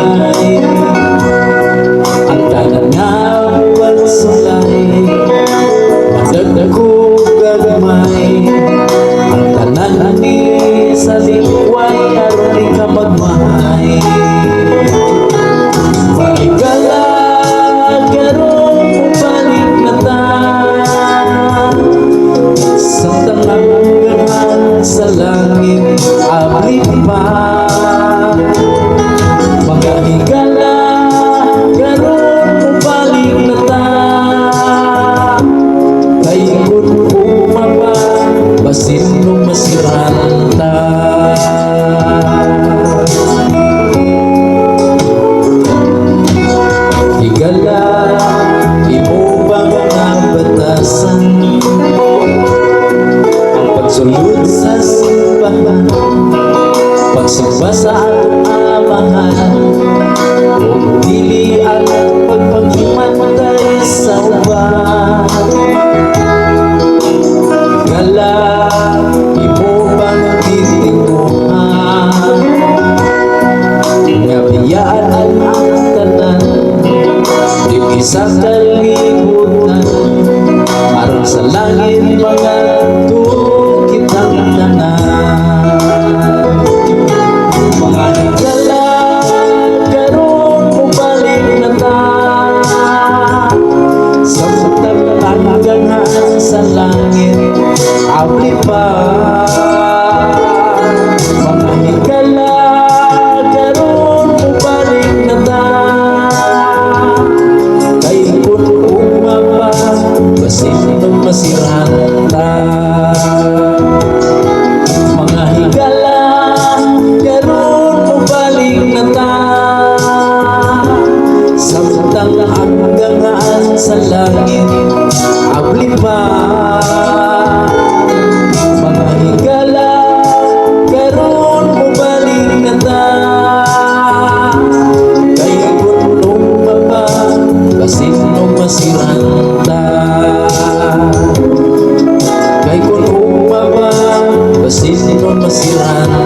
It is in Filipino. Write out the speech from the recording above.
balay, ang tanan nga pagsulay, madagdag gagmay, ang tanan ni sa likway aron di ka magmahay. Maigala karon balik na ta sa tanang sa langit abli pa. Mga higala karon balik na ta kay kun umaba basin nung masiranta. Higala imo ba mga batasan ang pagsulod sa simbahan, pagsimba sa amahan, kung dili ang pagpaghimatay sa uban. Higala imo bang titinguhan nga biyaan ang tanan di isa kalibutan aron sa langit mga kitang tanan. Mga higala karon balik na ta sa tanang sa langit abli pa. Mga higala karon balik na ta kay kun umaba basin nung masiranta. Mga higala karon balik na ta sa tanang sa langit abli pa. Mga higala karon balik na ta kay kun umaba basin nung masiranta. Kay kun umaba basin nung masiranta.